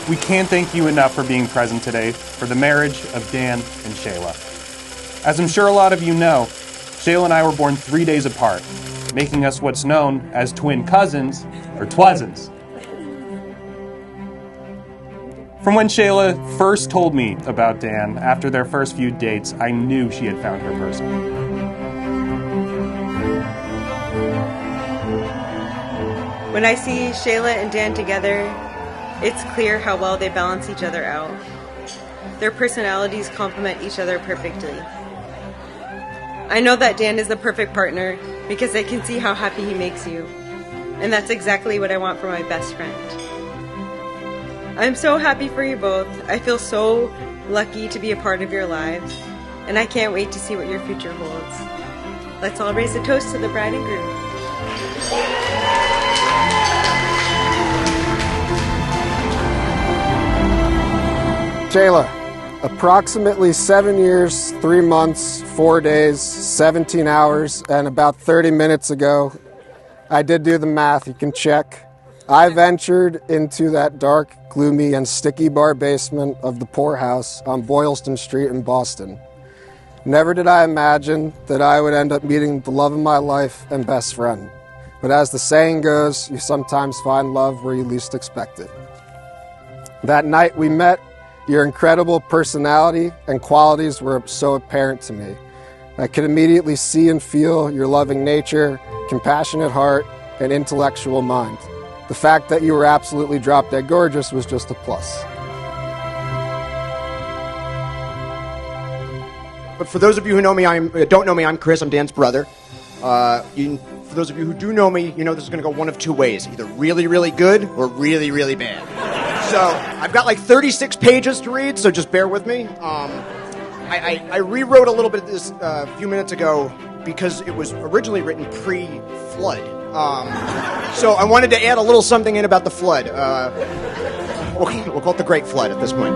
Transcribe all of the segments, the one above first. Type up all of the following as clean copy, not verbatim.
we can't thank you enough for being present today for the marriage of Dan and Shayla. As I'm sure a lot of you know, Shayla and I were born 3 days apart, making us what's known as twin cousins, or twuzzins. From when Shayla first told me about Dan after their first few dates, I knew she had found her person. When I see Shayla and Dan together, it's clear how well they balance each other out. Their personalities complement each other perfectly. I know that Dan is the perfect partner because I can see how happy he makes you. And that's exactly what I want for my best friend. I'm so happy for you both. I feel so lucky to be a part of your lives. And I can't wait to see what your future holds. Let's all raise a toast to the bride and groom. Shayla, approximately 7 years, 3 months, 4 days, 17 hours, and about 30 minutes ago, I did do the math, you can check. I ventured into that dark, gloomy, and sticky bar basement of the poorhouse on Boylston Street in Boston. Never did I imagine that I would end up meeting the love of my life and best friend. But as the saying goes, you sometimes find love where you least expect it. That night we met, your incredible personality and qualities were so apparent to me. I could immediately see and feel your loving nature, compassionate heart, and intellectual mind. The fact that you were absolutely drop-dead gorgeous was just a plus. But for those of you who know me, don't know me, I'm Chris. I'm Dan's brother. For those of you who do know me, you know this is going to go one of two ways. Either really, really good or really, really bad. So I've got like 36 pages to read, so just bear with me. I rewrote a little bit of this a few minutes ago because it was originally written pre-flood. So I wanted to add a little something in about the flood. We'll call it the Great Flood at this point.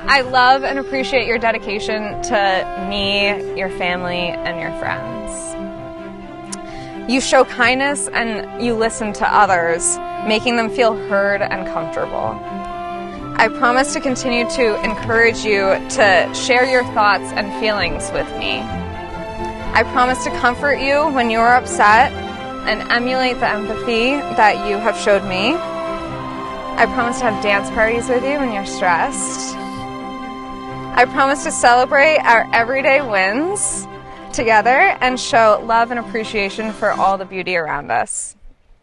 I love and appreciate your dedication to me, your family, and your friends. You show kindness and you listen to others, making them feel heard and comfortable. I promise to continue to encourage you to share your thoughts and feelings with me. I promise to comfort you when you are upset and emulate the empathy that you have showed me. I promise to have dance parties with you when you're stressed. I promise to celebrate our everyday wins together and show love and appreciation for all the beauty around us,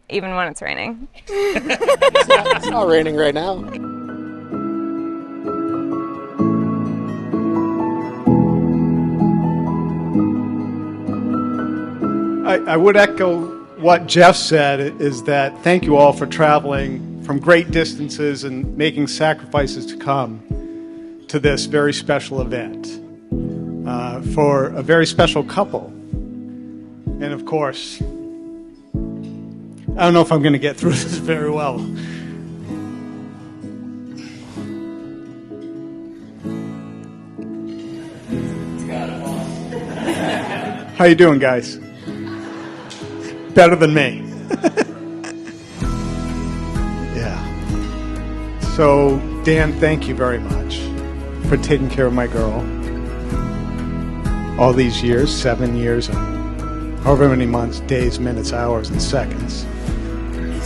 even when it's raining. It's not raining right now. I would echo what Jeff said, is that thank you all for traveling from great distances and making sacrifices to come to this very special event. For a very special couple. And of course, I don't know if I'm going to get through this very well. How you doing, guys? Better than me. Yeah. So, Dan, thank you very much for taking care of my girl. All these years, 7 years, and however many months, days, minutes, hours, and seconds.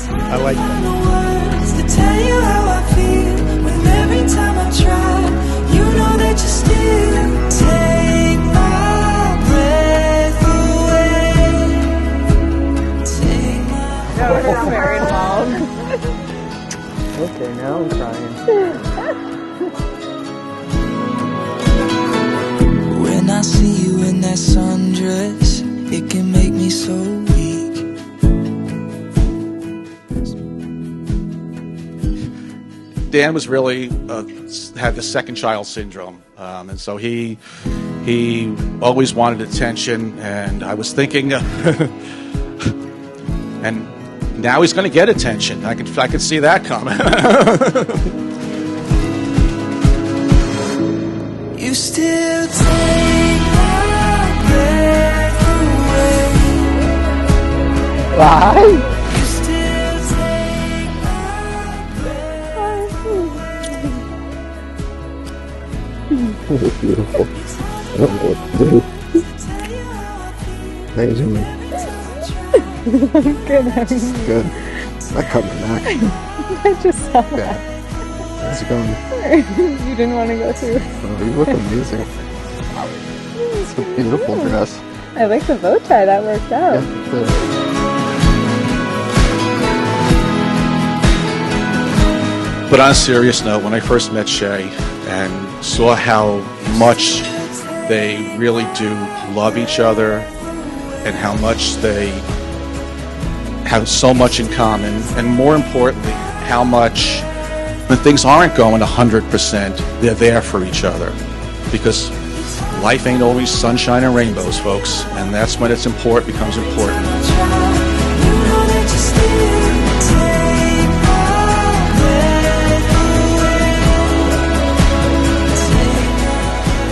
I like that. To tell you how I feel when every time I try, you know that you still take my breath away. Take my No, it's not very long. Okay, now I'm crying. When I see you in that sundress, it can make me so weak. Dan was really had the second child syndrome, and so he always wanted attention. And I was thinking, and now he's going to get attention. I can see that coming. You still take my breath away. Why? You still take my breath. Beautiful. I don't know what to do. How you doing? Good, how are you? Good. Not coming back. I just saw that. Yeah. How's it going? You didn't want to go through. Oh, you look amazing. It's a beautiful dress. I like the bow tie, that worked out. Yeah, good. But on a serious note, when I first met Shay and saw how much they really do love each other and how much they have so much in common, and more importantly, how much when things aren't going 100%, they're there for each other. Because life ain't always sunshine and rainbows, folks, and that's when it's important, becomes important.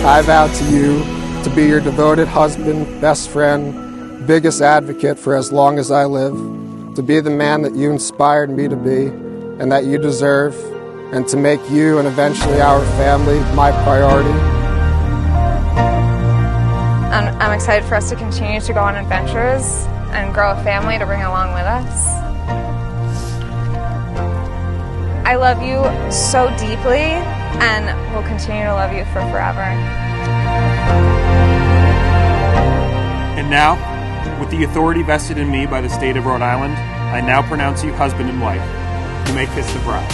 I vow to you to be your devoted husband, best friend, biggest advocate for as long as I live, to be the man that you inspired me to be and that you deserve, and to make you and eventually our family my priority. I'm excited for us to continue to go on adventures and grow a family to bring along with us. I love you so deeply, and will continue to love you for forever. And now, with the authority vested in me by the state of Rhode Island, I now pronounce you husband and wife. You may kiss the bride.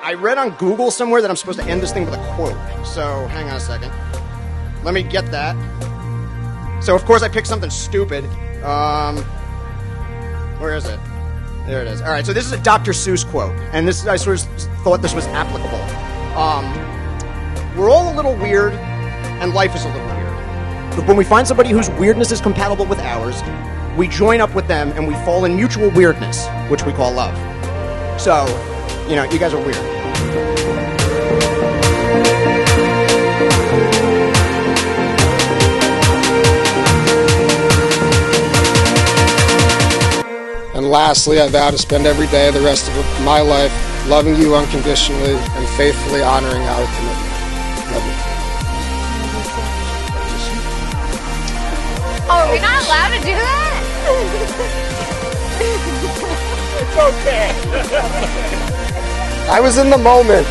I read on Google somewhere that I'm supposed to end this thing with a quote. So, hang on a second. Let me get that. So, of course, I picked something stupid. Where is it? There it is. All right, so this is a Dr. Seuss quote, and this I sort of thought this was applicable. We're all a little weird, and life is a little weird. But when we find somebody whose weirdness is compatible with ours, we join up with them, and we fall in mutual weirdness, which we call love. So, you know, you guys are weird. And lastly, I vow to spend every day the rest of my life loving you unconditionally and faithfully honoring our commitment. Love you. Oh, are we not allowed to do that? I was in the moment.